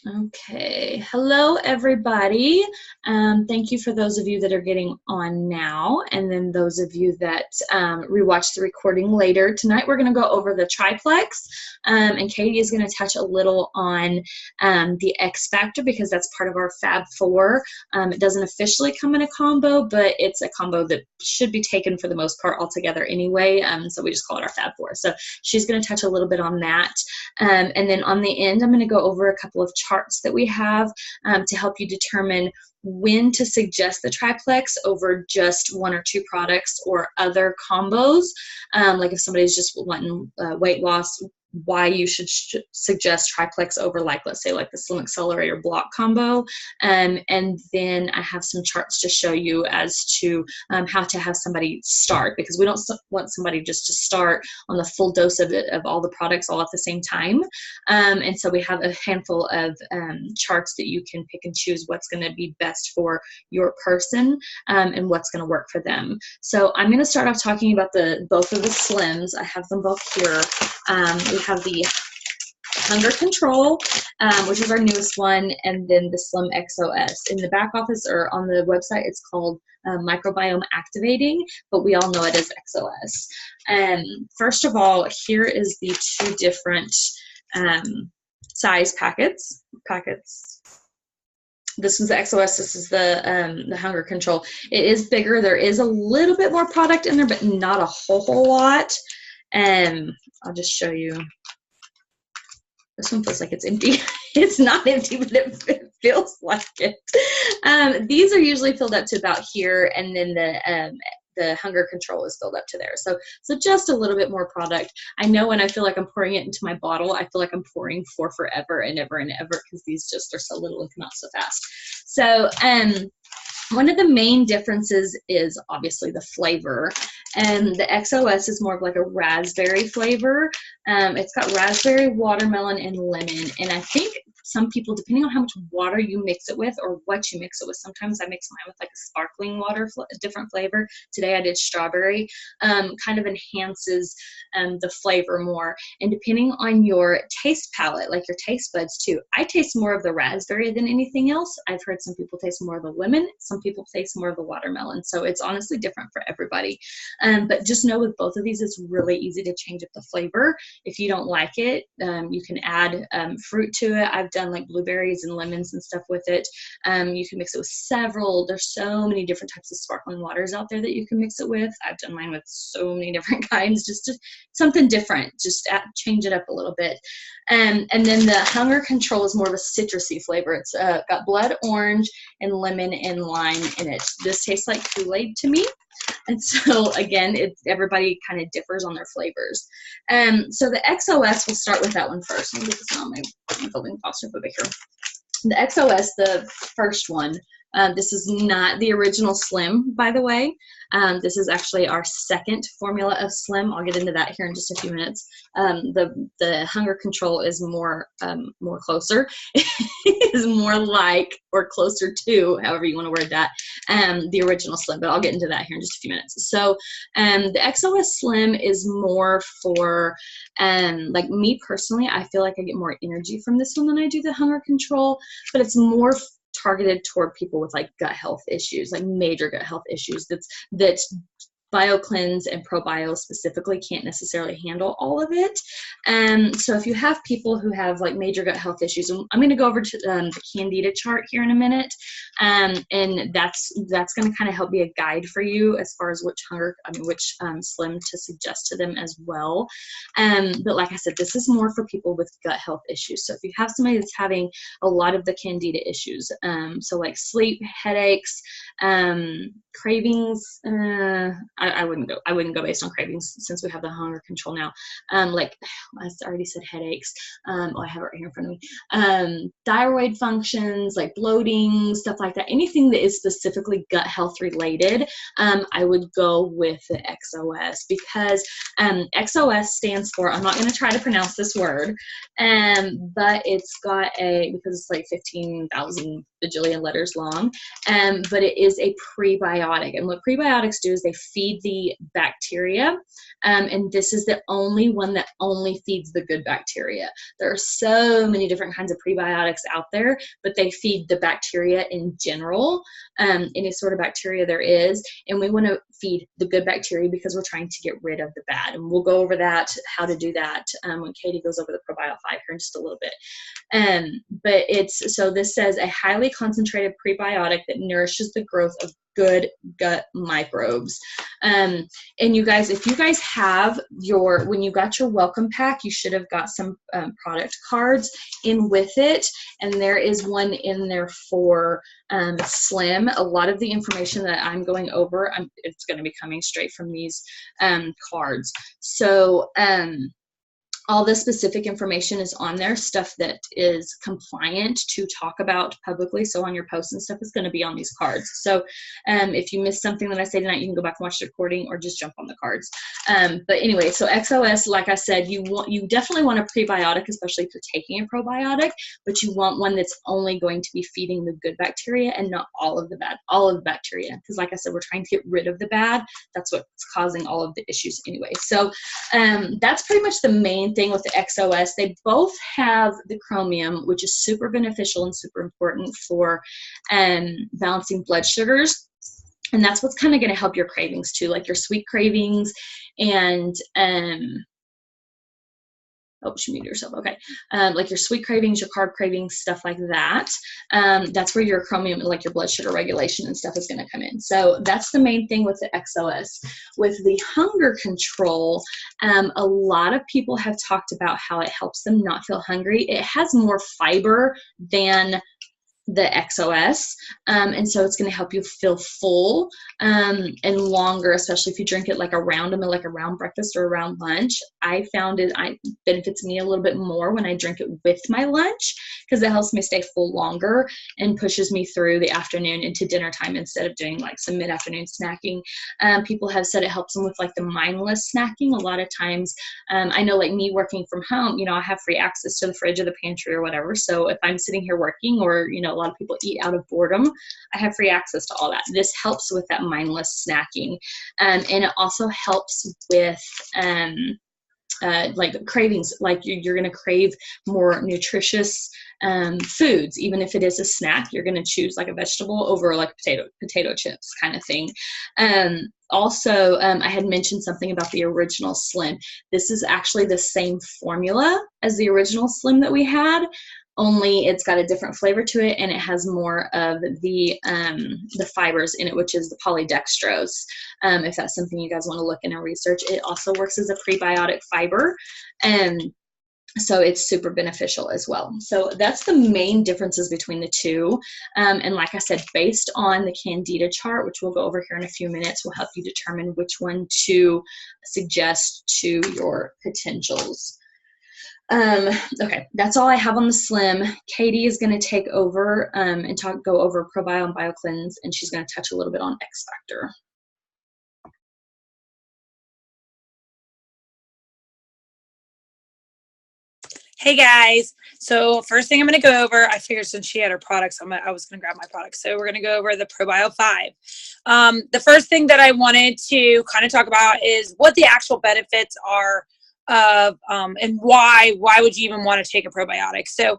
Okay, hello everybody. Thank you for those of you that are getting on now, and then those of you that rewatch the recording later. Tonight we're going to go over the triplex, and Katie is going to touch a little on the X Factor because that's part of our Fab 4. It doesn't officially come in a combo, but it's a combo that should be taken for the most part all together anyway, so we just call it our Fab 4. So she's going to touch a little bit on that, and then on the end I'm going to go over a couple of charts that we have to help you determine when to suggest the triplex over just one or two products or other combos. Like if somebody's just wanting weight loss, why you should suggest triplex over, like, let's say, like the Slim Accelerator block combo. And then I have some charts to show you as to how to have somebody start, because we don't want somebody just to start on the full dose of all the products all at the same time. And so we have a handful of charts that you can pick and choose what's going to be best for your person and what's going to work for them. So I'm going to start off talking about both of the Slims. I have them both here. We have the Hunger Control, which is our newest one, and then the Slim XOS. In the back office or on the website, it's called Microbiome Activating, but we all know it as XOS. First of all, here is the two different size packets. This is the XOS, this is the Hunger Control. It is bigger. There is a little bit more product in there, but not a whole lot. I'll just show you. This one feels like it's empty. It's not empty, but it feels like it. These are usually filled up to about here, and then the Hunger Control is filled up to there. So just a little bit more product. I know when I feel like I'm pouring it into my bottle, I feel like I'm pouring for forever and ever and ever, because these just are so little and come out so fast. So one of the main differences is obviously the flavor, and the XOS is more of like a raspberry flavor. It's got raspberry, watermelon, and lemon, and I think some people, depending on how much water you mix it with or what you mix it with, sometimes I mix mine with like a sparkling water, a different flavor. Today I did strawberry, kind of enhances the flavor more. And depending on your taste palette, like your taste buds too, I taste more of the raspberry than anything else. I've heard some people taste more of the lemon, some people taste more of the watermelon. So it's honestly different for everybody. But just know with both of these, it's really easy to change up the flavor. If you don't like it, you can add fruit to it. I've done like blueberries and lemons and stuff with it. You can mix it with several. There's so many different types of sparkling waters out there that you can mix it with. I've done mine with so many different kinds, just to something different, just change it up a little bit. And then the Hunger Control is more of a citrusy flavor. It's got blood orange and lemon and lime in it. This tastes like Kool-Aid to me. And so again, everybody kind of differs on their flavors. So the XOS, we'll start with that one first. Let me get this on my building claustrophobic here. The XOS, the first one, this is not the original Slim, by the way. This is actually our second formula of Slim. I'll get into that here in just a few minutes. The Hunger Control is more closer. It is more like, or closer to, however you want to word that, the original Slim, but I'll get into that here in just a few minutes. So the XOS Slim is more for, like me personally, I feel like I get more energy from this one than I do the Hunger Control, but it's more targeted toward people with like gut health issues, like major gut health issues. That's BioCleanse and ProBio specifically can't necessarily handle all of it. So if you have people who have like major gut health issues, and I'm going to go over to the Candida chart here in a minute, and that's going to kind of help be a guide for you as far as which Slim to suggest to them as well. But like I said, this is more for people with gut health issues. So if you have somebody that's having a lot of the Candida issues, so like sleep, headaches, cravings, I wouldn't go based on cravings since we have the Hunger Control now. Like I already said, headaches. I have it right here in front of me. Thyroid functions, like bloating, stuff like that. Anything that is specifically gut health related, I would go with the XOS, because XOS stands for, I'm not going to try to pronounce this word, but it's got because it's like 15,000 bajillion letters long, but it is a prebiotic. And what prebiotics do is they feed feed the bacteria. And this is the only one that only feeds the good bacteria. There are so many different kinds of prebiotics out there, but they feed the bacteria in general, any sort of bacteria there is. And we want to feed the good bacteria because we're trying to get rid of the bad. And we'll go over that, how to do that, when Katie goes over the ProBio 5 here in just a little bit. But so this says a highly concentrated prebiotic that nourishes the growth of good gut microbes. And you guys, if you guys have when you got your welcome pack, you should have got some product cards in with it. And there is one in there for Slim. A lot of the information that I'm going over, it's going to be coming straight from these cards. So, all the specific information is on there, stuff that is compliant to talk about publicly. So on your posts and stuff is going to be on these cards. So if you missed something that I say tonight, you can go back and watch the recording or just jump on the cards. But anyway, so XOS, like I said, you definitely want a prebiotic, especially if you're taking a probiotic, but you want one that's only going to be feeding the good bacteria and not all of the bacteria. Because like I said, we're trying to get rid of the bad. That's what's causing all of the issues anyway. So that's pretty much the main thing with the XOS. They both have the chromium, which is super beneficial and super important for balancing blood sugars. And that's what's kind of going to help your cravings too, like your sweet cravings and she muted herself. Okay. Like your sweet cravings, your carb cravings, stuff like that. That's where your chromium, like your blood sugar regulation and stuff is going to come in. So that's the main thing with the XOS. With the hunger control, a lot of people have talked about how it helps them not feel hungry. It has more fiber than the XOS, and so it's going to help you feel full and longer, especially if you drink it like around a meal, like around breakfast or around lunch. I found it benefits me a little bit more when I drink it with my lunch because it helps me stay full longer and pushes me through the afternoon into dinner time instead of doing like some mid-afternoon snacking. People have said it helps them with like the mindless snacking. A lot of times, I know like me working from home, I have free access to the fridge or the pantry or whatever. So if I'm sitting here working or, a lot of people eat out of boredom, I have free access to all that. This helps with that mindless snacking. And it also helps with like cravings, like you're going to crave more nutritious foods. Even if it is a snack, you're going to choose like a vegetable over like potato chips kind of thing. Also, I had mentioned something about the original Slim. This is actually the same formula as the original Slim that we had, only it's got a different flavor to it, and it has more of the fibers in it, which is the polydextrose. If that's something you guys want to look in and research, it also works as a prebiotic fiber, and so it's super beneficial as well. So that's the main differences between the two. And like I said, based on the Candida chart, which we'll go over here in a few minutes, will help you determine which one to suggest to your potentials. Okay, that's all I have on the Slim. Katie is going to take over and go over ProBio and BioCleanse, and she's going to touch a little bit on X Factor. Hey guys, so first thing I'm going to go over, I figured since she had her products, I was going to grab my products. So we're going to go over the ProBio 5. The first thing that I wanted to kind of talk about is what the actual benefits are of and why would you even want to take a probiotic. So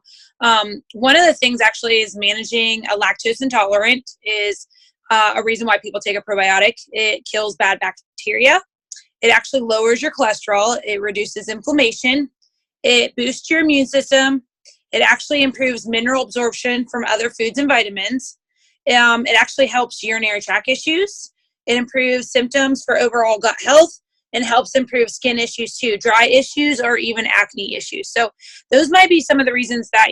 one of the things actually is managing a lactose intolerant is a reason why people take a probiotic. It kills bad bacteria. It actually lowers your cholesterol. It reduces inflammation. It boosts your immune system. It actually improves mineral absorption from other foods and vitamins. It actually helps urinary tract issues. It improves symptoms for overall gut health and helps improve skin issues too, dry issues or even acne issues. So those might be some of the reasons that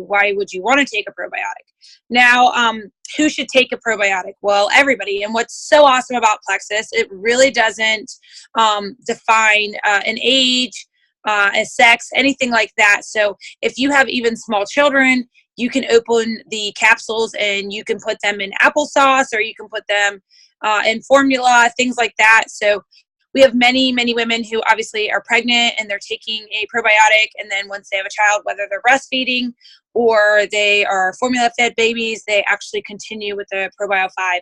why would you want to take a probiotic? Now, who should take a probiotic? Well, everybody. And what's so awesome about Plexus, it really doesn't define an age, a sex, anything like that. So if you have even small children, you can open the capsules and you can put them in applesauce or you can put them in formula, things like that. So we have many, many women who obviously are pregnant and they're taking a probiotic, and then once they have a child, whether they're breastfeeding or they are formula-fed babies, they actually continue with the ProBio 5.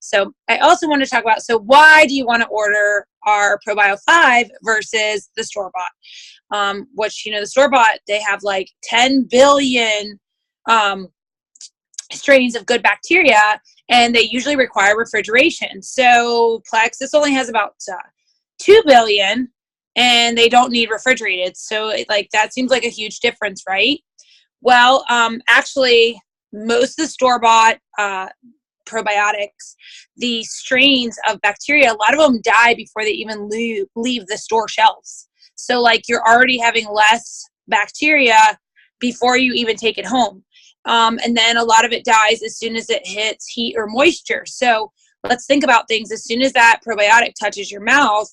So I also want to talk about, so why do you want to order our ProBio 5 versus the store-bought? Which, the store-bought, they have like 10 billion strains of good bacteria, and they usually require refrigeration. So Plexus only has about 2 billion, and they don't need refrigerated. So that seems like a huge difference, right? Well, actually, most of the store-bought probiotics, the strains of bacteria, a lot of them die before they even leave the store shelves. So you're already having less bacteria before you even take it home. And then a lot of it dies as soon as it hits heat or moisture. So let's think about things. As soon as that probiotic touches your mouth,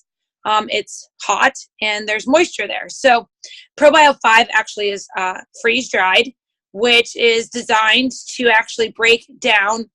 it's hot and there's moisture there. So ProBio 5 actually is freeze dried, which is designed to actually break down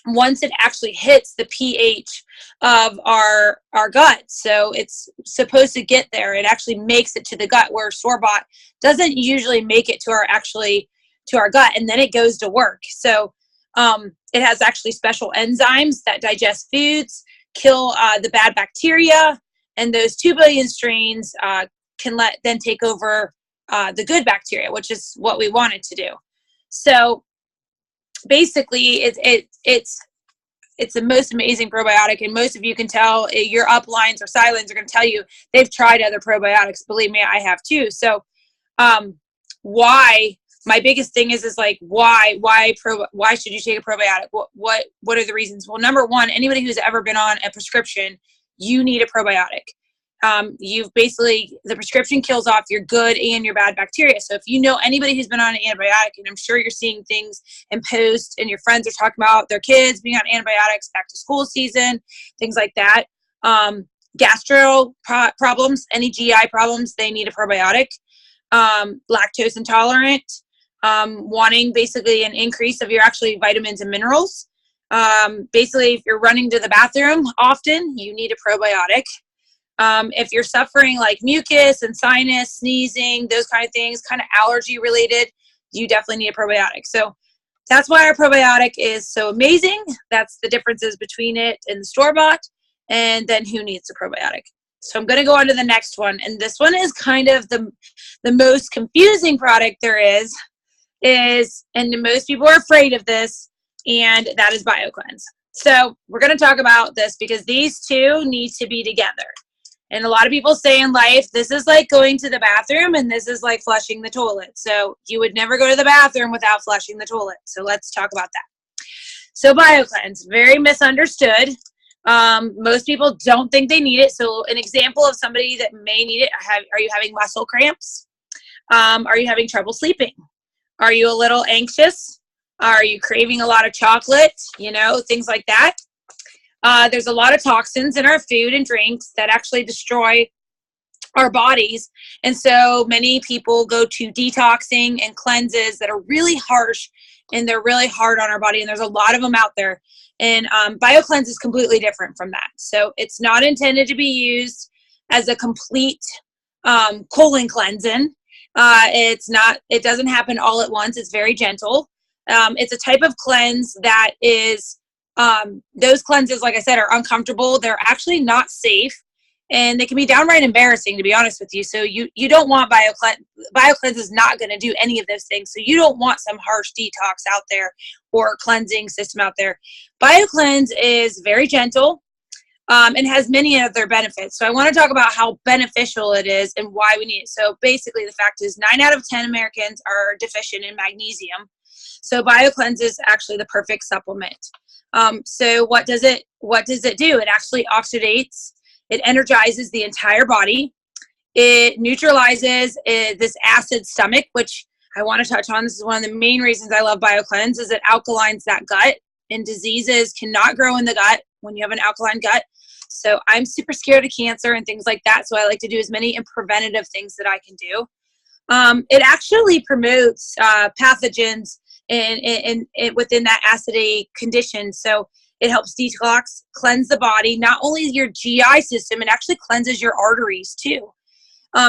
once it actually hits the pH of our gut. So it's supposed to get there. It actually makes it to the gut, where store-bought doesn't usually make it to our gut, and then it goes to work. So it has actually special enzymes that digest foods, kill the bad bacteria, and those 2 billion strains can then take over the good bacteria, which is what we want it to do. So basically, it's the most amazing probiotic, and most of you can tell, your uplines or sidelines are going to tell you they've tried other probiotics. Believe me, I have too. So why? My biggest thing is why should you take a probiotic? What are the reasons? Well, number one, anybody who's ever been on a prescription, you need a probiotic. The prescription kills off your good and your bad bacteria. So if you know anybody who's been on an antibiotic, and I'm sure you're seeing things in posts and your friends are talking about their kids being on antibiotics, back to school season, things like that. Gastro problems, any GI problems, they need a probiotic. Lactose intolerant, wanting basically an increase of your actually vitamins and minerals. Basically, if you're running to the bathroom often, you need a probiotic. If you're suffering like mucus and sinus, sneezing, those kind of things, kind of allergy related, you definitely need a probiotic. So that's why our probiotic is so amazing. That's the differences between it and the store-bought. And then who needs a probiotic? So I'm going to go on to the next one. And this one is kind of the most confusing product there is, and most people are afraid of this, and that is BioCleanse. So we're going to talk about this because these two need to be together. And a lot of people say in life, this is like going to the bathroom and this is like flushing the toilet. So you would never go to the bathroom without flushing the toilet. So let's talk about that. So BioCleanse, very misunderstood. Most people don't think they need it. So an example of somebody that may need it, are you having muscle cramps? Are you having trouble sleeping? Are you a little anxious? Are you craving a lot of chocolate? Things like that. There's a lot of toxins in our food and drinks that actually destroy our bodies. And so many people go to detoxing and cleanses that are really harsh, and they're really hard on our body. And there's a lot of them out there. And BioCleanse is completely different from that. So it's not intended to be used as a complete colon cleansing. It doesn't happen all at once. It's very gentle. It's a type of cleanse that is, those cleanses, like I said, are uncomfortable. They're actually not safe, and they can be downright embarrassing, to be honest with you. So you don't want BioCleanse. BioCleanse is not going to do any of those things. So you don't want some harsh detox out there or cleansing system out there. BioCleanse is very gentle, and has many other benefits. So I want to talk about how beneficial it is and why we need it. So basically, the fact is 9 out of 10 Americans are deficient in magnesium. So BioCleanse is actually the perfect supplement. So what does it do? It actually oxidates. It energizes the entire body. It neutralizes this acid stomach, which I want to touch on. This is one of the main reasons I love BioCleanse, is it alkalines that gut, and diseases cannot grow in the gut when you have an alkaline gut. So I'm super scared of cancer and things like that. So I like to do as many preventative things that I can do. It actually promotes pathogens in within that acidic condition. So it helps detox, cleanse the body, not only your GI system, it actually cleanses your arteries too,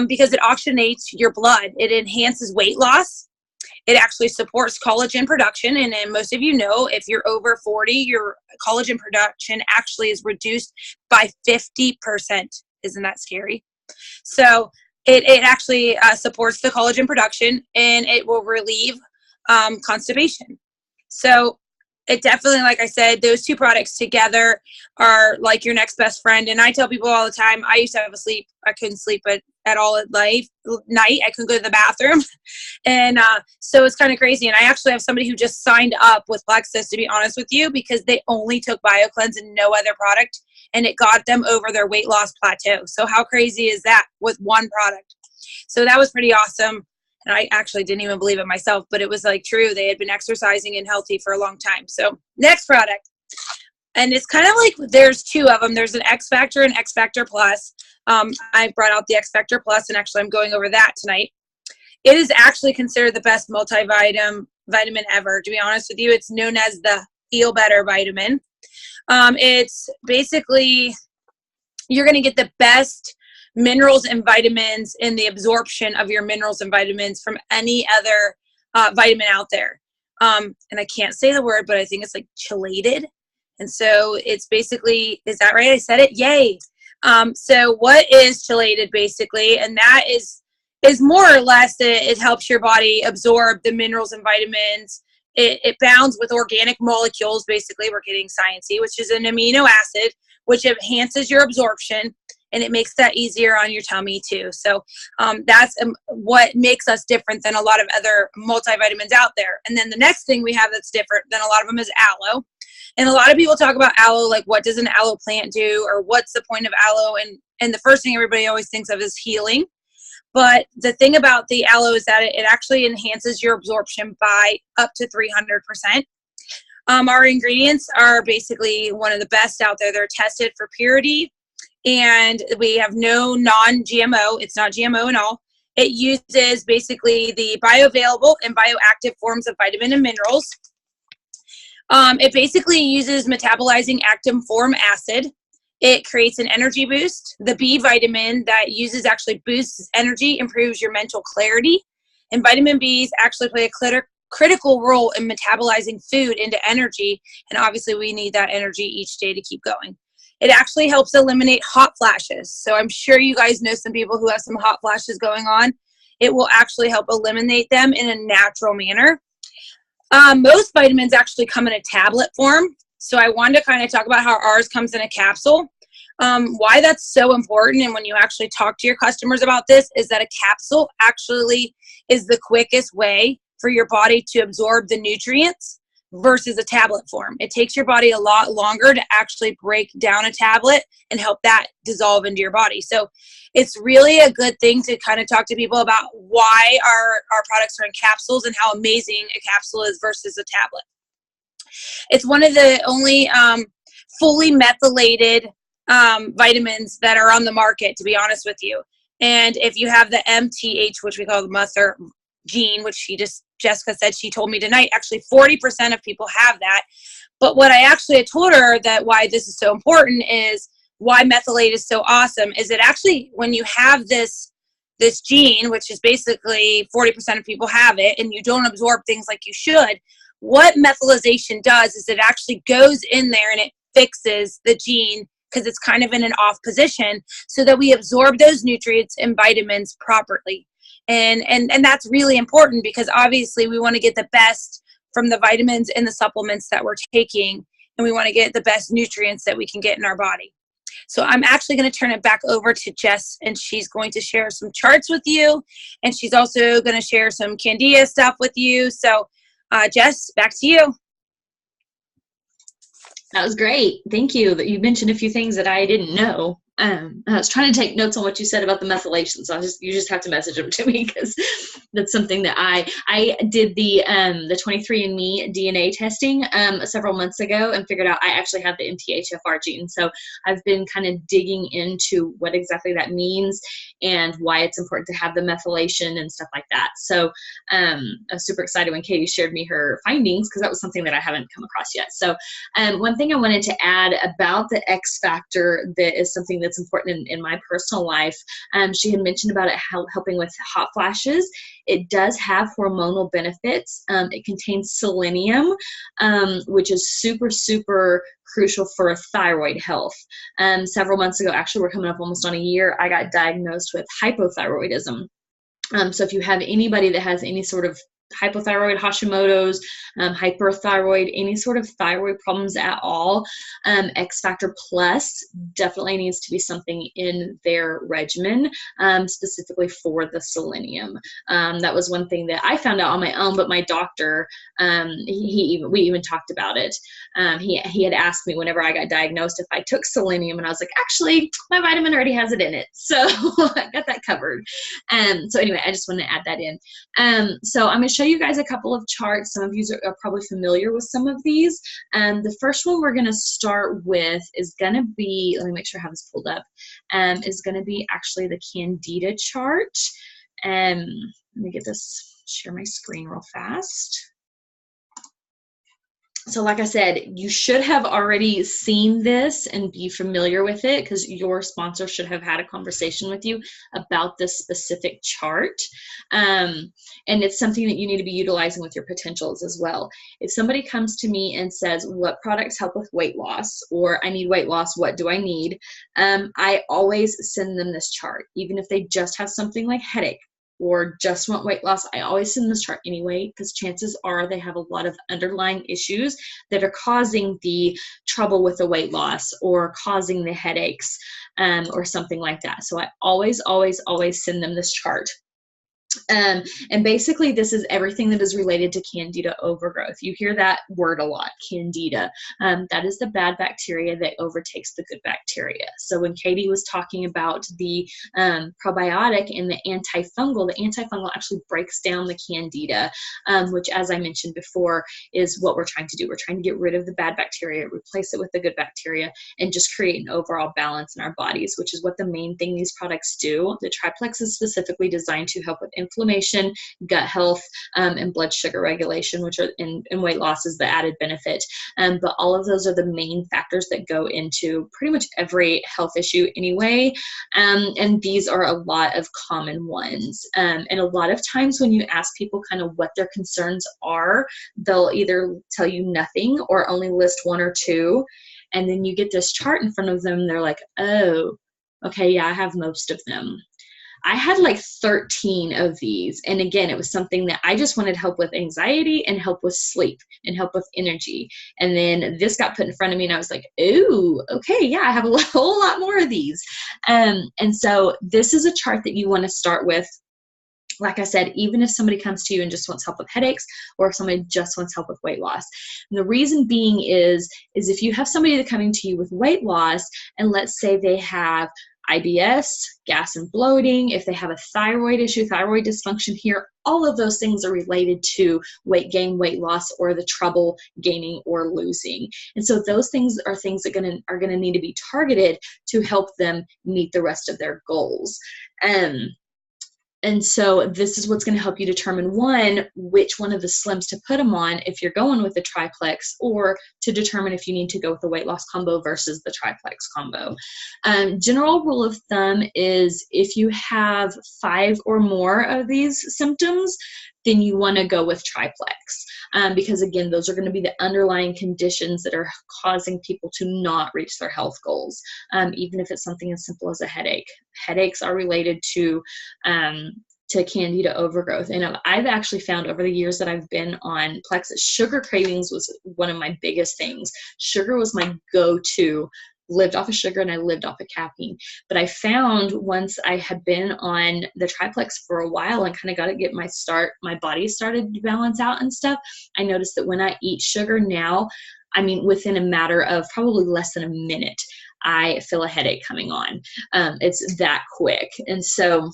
because it oxygenates your blood. It enhances weight loss. It actually supports collagen production. And then most of you know, if you're over 40, your collagen production actually is reduced by 50%. Isn't that scary? So it actually supports the collagen production, and it will relieve constipation. So it definitely, like I said, those two products together are like your next best friend. And I tell people all the time, I used to have I couldn't sleep at all at night. I couldn't go to the bathroom. And so it's kind of crazy. And I actually have somebody who just signed up with Plexus, to be honest with you, because they only took BioCleanse and no other product. And it got them over their weight loss plateau. So how crazy is that with one product? So that was pretty awesome. And I actually didn't even believe it myself, but it was like true. They had been exercising and healthy for a long time. So next product. And it's kind of like there's two of them. There's an X Factor and X Factor Plus. I brought out the X Factor Plus, and actually I'm going over that tonight. It is actually considered the best multivitamin ever. To be honest with you, it's known as the Feel Better vitamin. It's basically, you're going to get the best minerals and vitamins in the absorption of your minerals and vitamins from any other vitamin out there. And I can't say the word, but I think it's like chelated. And so it's basically, is that right? I said it? Yay. So what is chelated basically? And that is more or less, it helps your body absorb the minerals and vitamins. It bounds with organic molecules, basically, we're getting sciencey, which is an amino acid, which enhances your absorption, and it makes that easier on your tummy too. So that's what makes us different than a lot of other multivitamins out there. And then the next thing we have that's different than a lot of them is aloe. And a lot of people talk about aloe, like what does an aloe plant do, or what's the point of aloe? And the first thing everybody always thinks of is healing. But the thing about the aloe is that it actually enhances your absorption by up to 300%. Our ingredients are basically one of the best out there. They're tested for purity, and we have no non-GMO. It's not GMO at all. It uses basically the bioavailable and bioactive forms of vitamin and minerals. It basically uses metabolizing actin form acid. It creates an energy boost. The B vitamin that uses actually boosts energy, improves your mental clarity. And vitamin Bs actually play a critical role in metabolizing food into energy. And obviously we need that energy each day to keep going. It actually helps eliminate hot flashes. So I'm sure you guys know some people who have some hot flashes going on. It will actually help eliminate them in a natural manner. Most vitamins actually come in a tablet form. So I wanted to kind of talk about how ours comes in a capsule. Why that's so important, and when you actually talk to your customers about this, is that a capsule actually is the quickest way for your body to absorb the nutrients versus a tablet form. It takes your body a lot longer to actually break down a tablet and help that dissolve into your body. So it's really a good thing to kind of talk to people about why our products are in capsules and how amazing a capsule is versus a tablet. It's one of the only fully methylated vitamins that are on the market, to be honest with you. And if you have the MTH, which we call the mother gene, which Jessica said she told me tonight, actually 40% of people have that. But what I actually had told her that why this is so important is why methylate is so awesome is it actually, when you have this gene, which is basically 40% of people have it, and you don't absorb things like you should, what methylation does is it actually goes in there and it fixes the gene because it's kind of in an off position so that we absorb those nutrients and vitamins properly. And that's really important because obviously we want to get the best from the vitamins and the supplements that we're taking, and we want to get the best nutrients that we can get in our body. So I'm actually going to turn it back over to Jess, and she's going to share some charts with you, and she's also going to share some Candida stuff with you. So Jess, back to you. That was great. Thank you. That you mentioned a few things that I didn't know. I was trying to take notes on what you said about the methylation, so you just have to message them to me because that's something that I did the 23andMe DNA testing several months ago and figured out I actually have the MTHFR gene. So I've been kind of digging into what exactly that means and why it's important to have the methylation and stuff like that. So I was super excited when Katie shared me her findings because that was something that I haven't come across yet. So one thing I wanted to add about the X Factor that is something that's important in my personal life. She had mentioned about it helping with hot flashes. It does have hormonal benefits. It contains selenium, which is super, super crucial for thyroid health. Several months ago, actually we're coming up almost on a year, I got diagnosed with hypothyroidism. So if you have anybody that has any sort of hypothyroid, Hashimoto's, hyperthyroid, any sort of thyroid problems at all, X Factor Plus definitely needs to be something in their regimen, specifically for the selenium. That was one thing that I found out on my own, but my doctor, we even talked about it. He had asked me whenever I got diagnosed if I took selenium, and I was like, actually, my vitamin already has it in it, so I got that covered. So anyway, I just wanted to add that in. So I'm going to show you guys a couple of charts. Some of you are probably familiar with some of these. The first one we're going to start with is going to be, let me make sure I have this pulled up, is going to be actually the Candida chart. Let me get this, share my screen real fast. So like I said, you should have already seen this and be familiar with it because your sponsor should have had a conversation with you about this specific chart. And it's something that you need to be utilizing with your potentials as well. If somebody comes to me and says, what products help with weight loss, or I need weight loss, what do I need? I always send them this chart, even if they just have something like headache or just want weight loss. I always send this chart anyway, because chances are they have a lot of underlying issues that are causing the trouble with the weight loss or causing the headaches, or something like that. So I always, always, always send them this chart. And basically this is everything that is related to Candida overgrowth. You hear that word a lot, Candida. That is the bad bacteria that overtakes the good bacteria. So when Katie was talking about the probiotic and the antifungal actually breaks down the Candida, which, as I mentioned before, is what we're trying to do. We're trying to get rid of the bad bacteria, replace it with the good bacteria, and just create an overall balance in our bodies, which is what the main thing these products do. The Triplex is specifically designed to help with inflammation, gut health, and blood sugar regulation, which are in weight loss is the added benefit. But all of those are the main factors that go into pretty much every health issue anyway. And these are a lot of common ones. And a lot of times when you ask people kind of what their concerns are, they'll either tell you nothing or only list one or two. And then you get this chart in front of them, they're like, oh, okay, yeah, I have most of them. I had like 13 of these. And again, it was something that I just wanted help with anxiety and help with sleep and help with energy. And then this got put in front of me and I was like, ooh, okay, yeah, I have a whole lot more of these. And so this is a chart that you want to start with. Like I said, even if somebody comes to you and just wants help with headaches, or if somebody just wants help with weight loss. And the reason being is if you have somebody that's coming to you with weight loss, and let's say they have IBS, gas and bloating, if they have a thyroid issue, thyroid dysfunction here, all of those things are related to weight gain, weight loss, or the trouble gaining or losing. And so those things are things that are going to need to be targeted to help them meet the rest of their goals. And so this is what's going to help you determine, one, which one of the slims to put them on if you're going with the triplex, or to determine if you need to go with the weight loss combo versus the triplex combo. General rule of thumb is if you have 5 or more of these symptoms, then you want to go with triplex, because again, those are going to be the underlying conditions that are causing people to not reach their health goals, even if it's something as simple as a headache. Headaches are related to Candida overgrowth. And I've actually found over the years that I've been on Plexus, sugar cravings was one of my biggest things. Sugar was my go-to. Lived off of sugar and I lived off of caffeine. But I found once I had been on the triplex for a while and kind of got to get my body started to balance out and stuff, I noticed that when I eat sugar now, I mean, within a matter of probably less than a minute, I feel a headache coming on. It's that quick. And so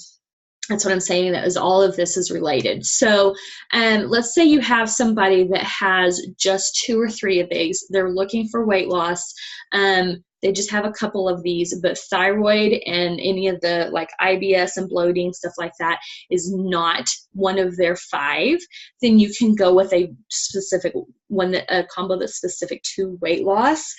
that's what I'm saying, that is all of this is related. So let's say you have somebody that has just 2 or 3 of these. They're looking for weight loss. They just have a couple of these, but thyroid and any of the like IBS and bloating, stuff like that, is not one of their 5, then you can go with a specific one, a combo that's specific to weight loss,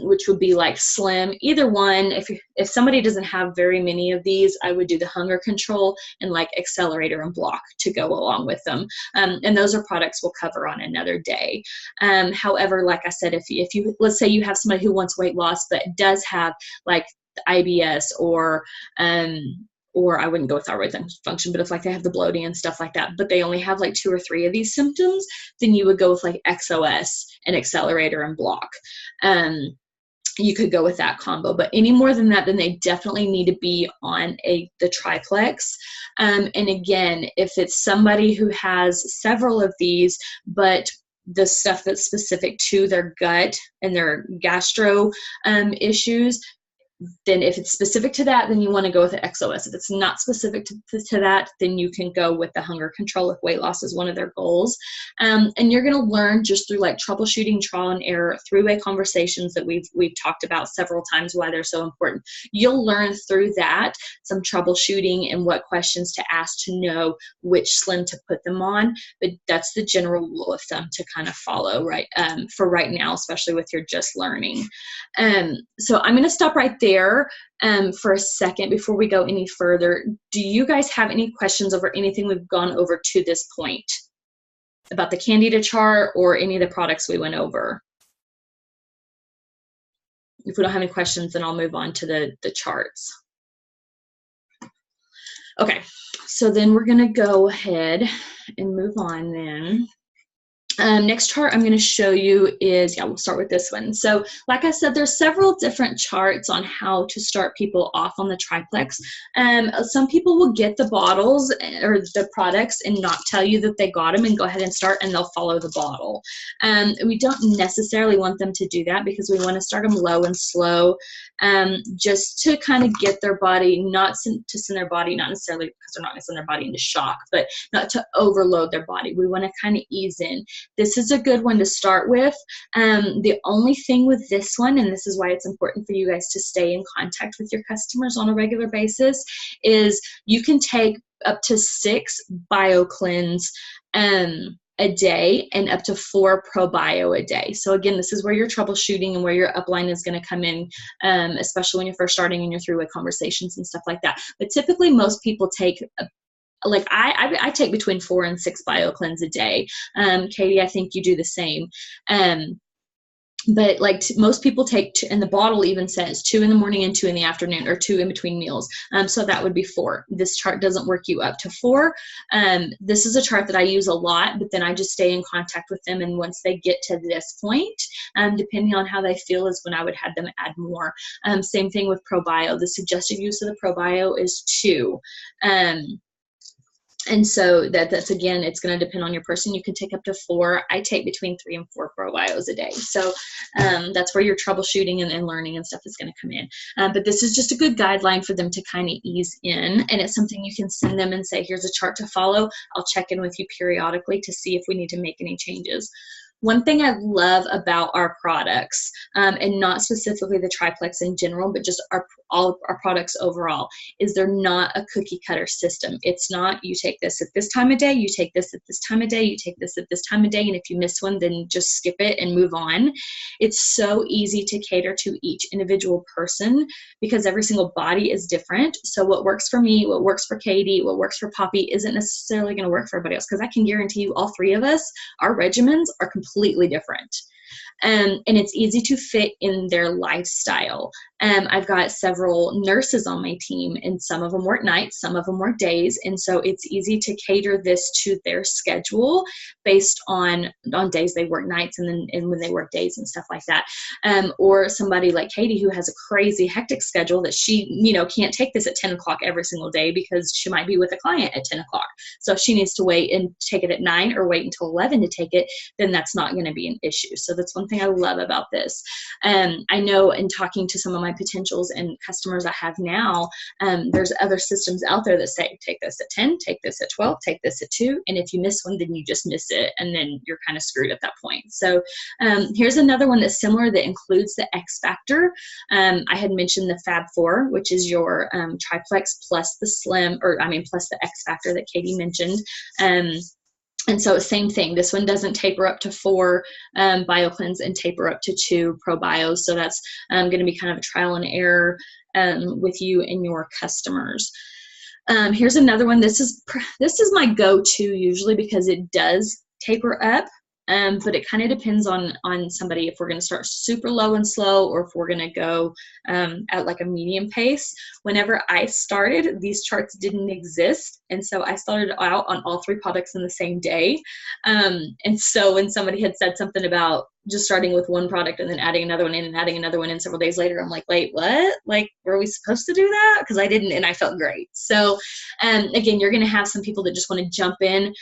which would be like Slim. Either one, if somebody doesn't have very many of these, I would do the Hunger Control and like Accelerator and Block to go along with them. And those are products we'll cover on another day. However, like I said, if you let's say you have somebody who wants weight loss but does have like IBS or I wouldn't go with thyroid function, but if like they have the bloating and stuff like that, but they only have like 2 or 3 of these symptoms, then you would go with like XOS and Accelerator and Block. You could go with that combo, but any more than that, then they definitely need to be on the triplex. And again, if it's somebody who has several of these, but the stuff that's specific to their gut and their gastro issues, then if it's specific to that, then you want to go with the XOS. If it's not specific to that, then you can go with the Hunger Control if weight loss is one of their goals. And you're going to learn just through like troubleshooting, trial and error, three-way conversations that we've talked about several times, why they're so important. You'll learn through that some troubleshooting and what questions to ask to know which Slim to put them on. But that's the general rule of thumb to kind of follow, right? For right now, especially with your just learning. So I'm going to stop right there for a second before we go any further. Do you guys have any questions over anything we've gone over to this point about the Candida chart or any of the products we went over? If we don't have any questions, then I'll move on to the charts. Okay, so then we're going to go ahead and move on then. Next chart I'm going to show you is, we'll start with this one. So like I said, there's several different charts on how to start people off on the triplex. Some people will get the bottles or the products and not tell you that they got them and go ahead and start, and they'll follow the bottle. We don't necessarily want them to do that because we want to start them low and slow, just to kind of get their body, not to send their body, not necessarily because they're not going to send their body into shock, but not to overload their body. We want to kind of ease in. This is a good one to start with. The only thing with this one, and this is why it's important for you guys to stay in contact with your customers on a regular basis, is you can take up to 6 BioCleanse a day and up to 4 ProBio a day. So again, this is where your troubleshooting and where your upline is going to come in, especially when you're first starting in your three-way conversations and stuff like that. But typically most people take like I take between 4 and 6 BioCleanse a day. Katie, I think you do the same. But like most people take 2, and the bottle even says 2 in the morning and 2 in the afternoon, or 2 in between meals. So that would be 4. This chart doesn't work you up to 4. This is a chart that I use a lot, but then I just stay in contact with them. And once they get to this point, depending on how they feel is when I would have them add more. Same thing with ProBio. The suggested use of the ProBio is 2. And so that's, again, it's going to depend on your person. You can take up to 4. I take between 3 and 4 ProBios a day. So that's where your troubleshooting and learning and stuff is going to come in. But this is just a good guideline for them to kind of ease in. And it's something you can send them and say, here's a chart to follow. I'll check in with you periodically to see if we need to make any changes. One thing I love about our products, and not specifically the triplex in general, but just all our products overall, is they're not a cookie cutter system. It's not you take this at this time of day, you take this at this time of day, you take this at this time of day, and if you miss one, then just skip it and move on. It's so easy to cater to each individual person because every single body is different. So what works for me, what works for Katie, what works for Poppy isn't necessarily going to work for everybody else, because I can guarantee you all 3 of us, our regimens are completely different. And it's easy to fit in their lifestyle. I've got several nurses on my team, and some of them work nights, some of them work days, and so it's easy to cater this to their schedule based on days they work nights and when they work days and stuff like that. Or somebody like Katie who has a crazy hectic schedule that she can't take this at 10 o'clock every single day because she might be with a client at 10 o'clock. So if she needs to wait and take it at 9 or wait until 11 to take it, then that's not going to be an issue. So that's one one thing I love about this. I know in talking to some of my potentials and customers I have now, there's other systems out there that say, take this at 10, take this at 12, take this at 2. And if you miss one, then you just miss it. And then you're kind of screwed at that point. So here's another one that's similar that includes the X Factor. I had mentioned the Fab 4, which is your triplex plus the slim, plus the X Factor that Katie mentioned. And so same thing, this one doesn't taper up to 4 BioCleanse and taper up to 2 ProBios. So that's going to be kind of a trial and error with you and your customers. Here's another one. This is my go-to usually because it does taper up. But it kind of depends on somebody if we're going to start super low and slow or if we're going to go at like a medium pace. Whenever I started, these charts didn't exist. And so I started out on all 3 products in the same day. And so when somebody had said something about just starting with one product and then adding another one in and adding another one in several days later, I'm like, wait, what? Like, were we supposed to do that? Because I didn't, and I felt great. So again, you're going to have some people that just want to jump in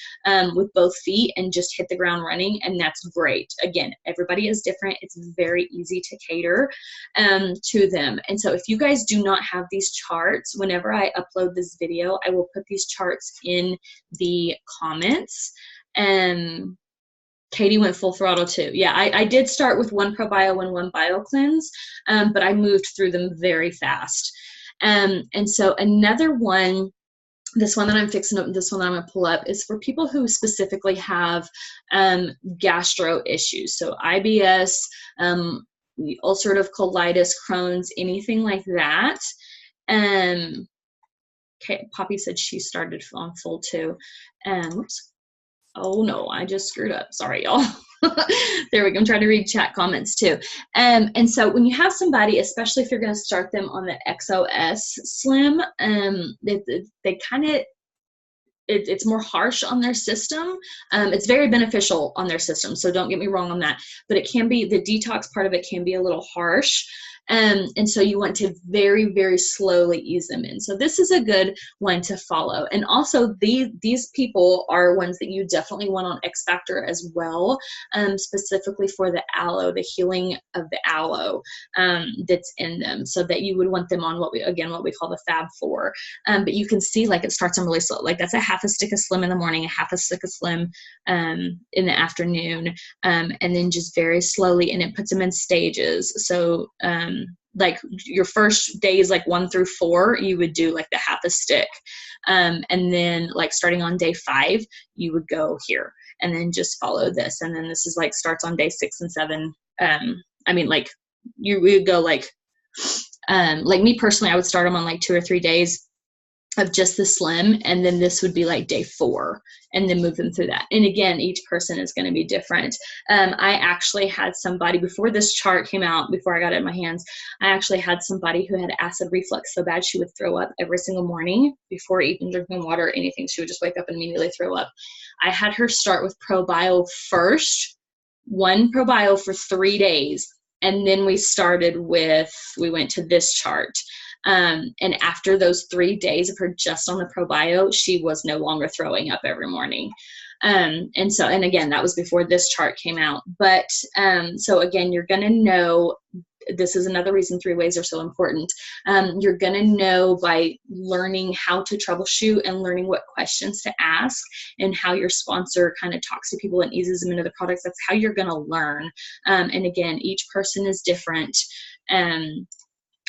with both feet and just hit the ground running, and that's great. Again, everybody is different. It's very easy to cater to them. And so if you guys do not have these charts, whenever I upload this video, I will put these charts in the comments. Katie went full throttle too. Yeah, I did start with 1 ProBio and 1 BioCleanse, but I moved through them very fast. And so another one, this one that I'm fixing up, this one that I'm going to pull up, is for people who specifically have gastro issues. So IBS, ulcerative colitis, Crohn's, anything like that. Okay, Poppy said she started on full too. Whoops. Oh no, I just screwed up. Sorry, y'all. There we go. I'm trying to read chat comments too. And so when you have somebody, especially if you're going to start them on the XOS Slim, they kind of, it's more harsh on their system. It's very beneficial on their system, so don't get me wrong on that. But it can be, the detox part of it can be a little harsh. And so you want to very, very slowly ease them in. So this is a good one to follow. And also these people are ones that you definitely want on X Factor as well, specifically for the aloe, the healing of the aloe that's in them. So that you would want them on what we call the Fab 4. But you can see like it starts them really slow. Like that's a half a stick of Slim in the morning, a half a stick of Slim in the afternoon, and then just very slowly, and it puts them in stages. So like your first days, like 1 through 4, you would do like the half a stick. And then like starting on day 5, you would go here and then just follow this. And then this is like starts on day 6 and 7. Like you would go like me personally, I would start them on like 2 or 3 days of just the Slim, and then this would be like day 4, and then move them through that. And again, each person is going to be different. I actually had somebody, before this chart came out, before I got it in my hands, I actually had somebody who had acid reflux so bad she would throw up every single morning before even drinking water or anything. She would just wake up and immediately throw up. I had her start with ProBio first, 1 ProBio for 3 days, and then we went to this chart. And after those 3 days of her just on the ProBio, she was no longer throwing up every morning. And again, that was before this chart came out. But so again, you're going to know, this is another reason 3 ways are so important. You're going to know by learning how to troubleshoot and learning what questions to ask and how your sponsor kind of talks to people and eases them into the products. That's how you're going to learn. And again, each person is different.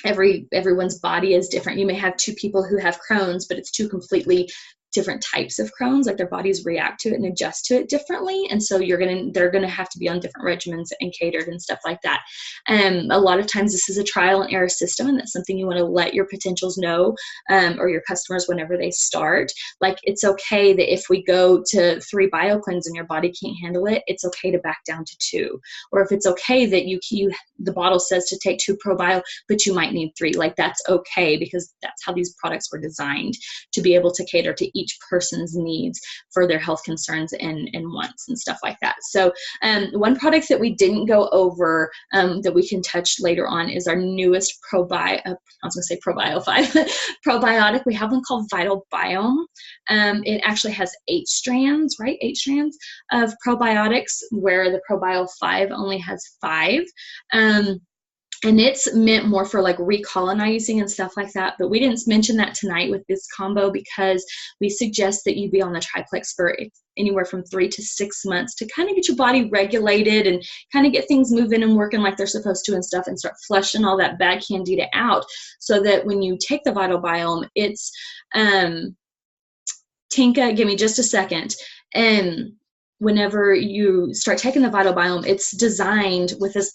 Everyone's body is different. You may have 2 people who have Crohn's, but it's 2 completely different types of Crohn's, like their bodies react to it and adjust to it differently. And so they're going to have to be on different regimens and catered and stuff like that. A lot of times this is a trial and error system, and that's something you want to let your potentials know, or your customers whenever they start. Like, it's okay that if we go to 3 BioCleanse and your body can't handle it, it's okay to back down to 2. Or if it's okay that the bottle says to take 2 ProBio, but you might need 3, like that's okay, because that's how these products were designed, to be able to cater to each each person's needs for their health concerns and wants and stuff like that. So one product that we didn't go over that we can touch later on is our newest probiotic. Probiotic. We have one called Vital Biome. It actually has 8 strands, right? 8 strands of probiotics, where the ProBio 5 only has 5. And it's meant more for like recolonizing and stuff like that. But we didn't mention that tonight with this combo because we suggest that you be on the triplex for anywhere from 3 to 6 months to kind of get your body regulated and kind of get things moving and working like they're supposed to and stuff, and start flushing all that bad candida out, so that when you take the Vital Biome, it's Tinka, give me just a second. And whenever you start taking the Vital Biome, it's designed with as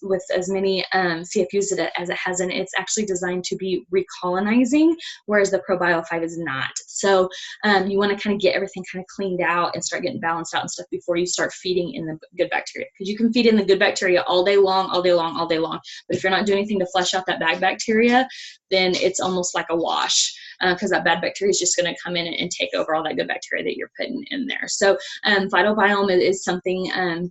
many CFUs as it has in it. It's actually designed to be recolonizing, whereas the ProBio 5 is not. So you want to kind of get everything kind of cleaned out and start getting balanced out and stuff before you start feeding in the good bacteria. Because you can feed in the good bacteria all day long, all day long, all day long. But if you're not doing anything to flush out that bad bacteria, then it's almost like a wash, because that bad bacteria is just going to come in and take over all that good bacteria that you're putting in there. So Vital Biome is something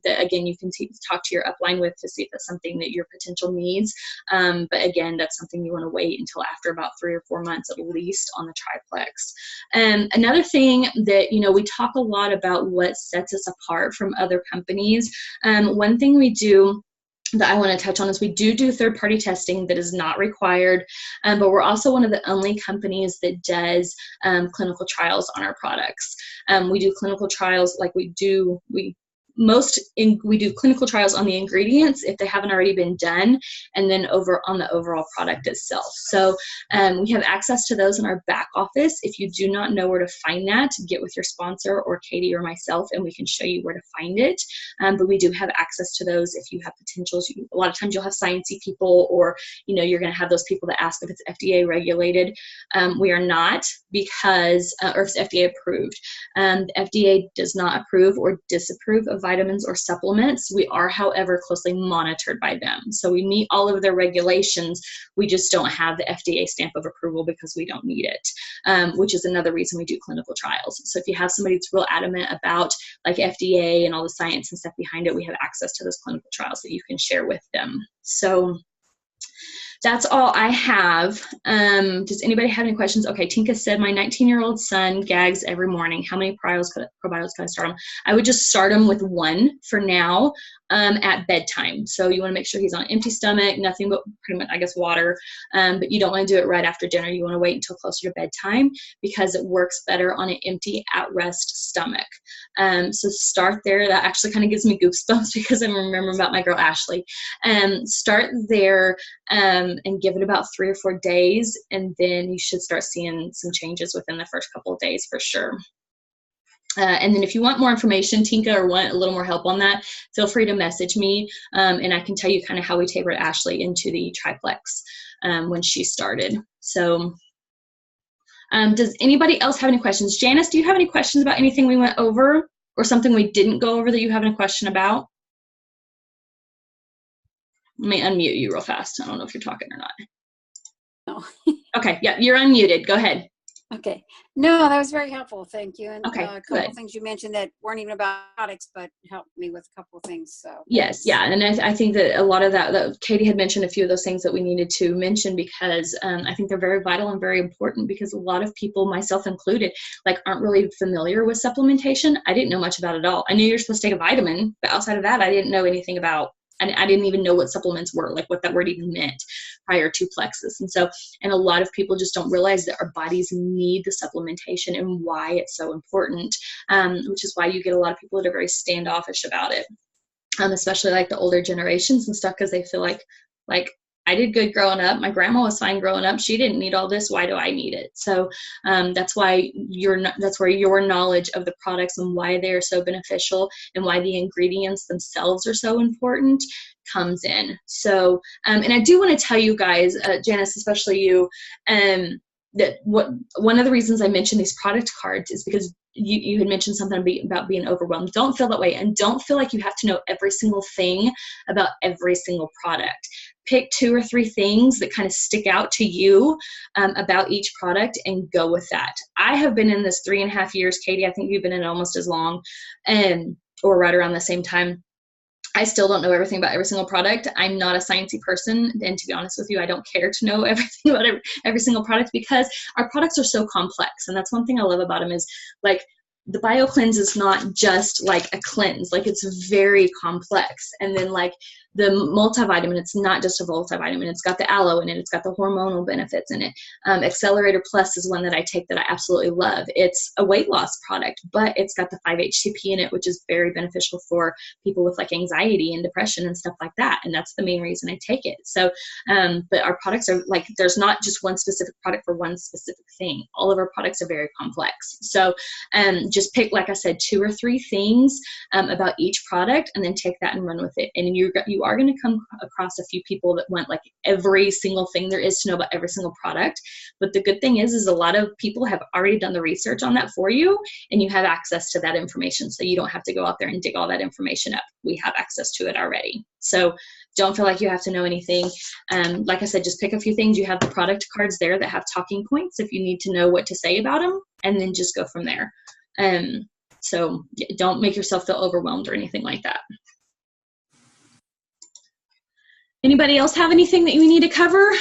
that, again, you can talk to your upline with to see if that's something that your potential needs. But again, that's something you want to wait until after about 3 or 4 months at least on the triplex. Another thing that, we talk a lot about what sets us apart from other companies. One thing we do that I want to touch on is we do third-party testing that is not required, but we're also one of the only companies that does clinical trials on our products. We do clinical trials like we do clinical trials on the ingredients if they haven't already been done, and then over on the overall product itself. So we have access to those in our back office. If you do not know where to find that, get with your sponsor or Katie or myself, and we can show you where to find it. But we do have access to those if you have potentials. A lot of times you'll have sciencey people, or you're going to have those people that ask if it's FDA regulated. We are not, because or if it's FDA approved. The FDA does not approve or disapprove of vitamins or supplements. We are, however, closely monitored by them. So we meet all of their regulations. We just don't have the FDA stamp of approval because we don't need it, which is another reason we do clinical trials. So if you have somebody that's real adamant about like FDA and all the science and stuff behind it, we have access to those clinical trials that you can share with them. So that's all I have. Does anybody have any questions? Okay, Tinka said, my 19-year-old son gags every morning. How many probiotics could I start him? I would just start him with 1 for now at bedtime. So you want to make sure he's on an empty stomach, nothing but pretty much, I guess, water. But you don't want to do it right after dinner. You want to wait until closer to bedtime because it works better on an empty, at-rest stomach. So start there. That actually kind of gives me goosebumps because I remember about my girl Ashley. Start there. And give it about 3 or 4 days, and then you should start seeing some changes within the first couple of days for sure. And then if you want more information, Tinka, or want a little more help on that, feel free to message me, and I can tell you kind of how we tapered Ashley into the triplex when she started. So does anybody else have any questions? Janice, do you have any questions about anything we went over, or something we didn't go over that you have a question about? Let me unmute you real fast. I don't know if you're talking or not. No. Okay, yeah, you're unmuted. Go ahead. Okay. No, that was very helpful. Thank you. And okay, a couple of things you mentioned that weren't even about products, but helped me with a couple of things. So yes, yeah, and I think that a lot of that Katie had mentioned a few of those things that we needed to mention because I think they're very vital and very important, because a lot of people, myself included, like aren't really familiar with supplementation. I didn't know much about it at all. I knew you're supposed to take a vitamin, but outside of that, I didn't know anything about. I didn't even know what supplements were, like what that word even meant prior to Plexus. And a lot of people just don't realize that our bodies need the supplementation and why it's so important, which is why you get a lot of people that are very standoffish about it, especially like the older generations and stuff, because they feel like I did good growing up. My grandma was fine growing up. She didn't need all this. Why do I need it? So that's why that's where your knowledge of the products and why they are so beneficial and why the ingredients themselves are so important comes in. So, and I do want to tell you guys, Janice, especially you, that one of the reasons I mentioned these product cards is because you had mentioned something about being overwhelmed. Don't feel that way, and don't feel like you have to know every single thing about every single product. Pick 2 or 3 things that kind of stick out to you about each product and go with that. I have been in this 3.5 years. Katie, I think you've been in it almost as long, or right around the same time. I still don't know everything about every single product. I'm not a sciencey person, and to be honest with you, I don't care to know everything about every single product, because our products are so complex. And that's one thing I love about them is, like, the BioCleanse is not just like a cleanse, like it's very complex. And then like the multivitamin, it's not just a multivitamin, it's got the aloe in it, it's got the hormonal benefits in it. Accelerator Plus is one that I take that I absolutely love. It's a weight loss product, but it's got the 5-HTP in it, which is very beneficial for people with like anxiety and depression and stuff like that. And that's the main reason I take it. So, but our products are like, there's not just one specific product for one specific thing. All of our products are very complex. So just pick, like I said, 2 or 3 things about each product, and then take that and run with it. And you are going to come across a few people that want like every single thing there is to know about every single product. But the good thing is a lot of people have already done the research on that for you, and you have access to that information. So you don't have to go out there and dig all that information up. We have access to it already. So don't feel like you have to know anything. Like I said, just pick a few things. You have the product cards there that have talking points if you need to know what to say about them, and then just go from there. So don't make yourself feel overwhelmed or anything like that. Anybody else have anything that you need to cover?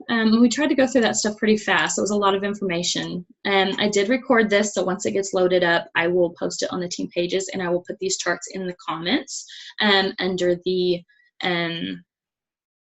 We tried to go through that stuff pretty fast. It was a lot of information. I did record this, so once it gets loaded up, I will post it on the team pages, and I will put these charts in the comments under the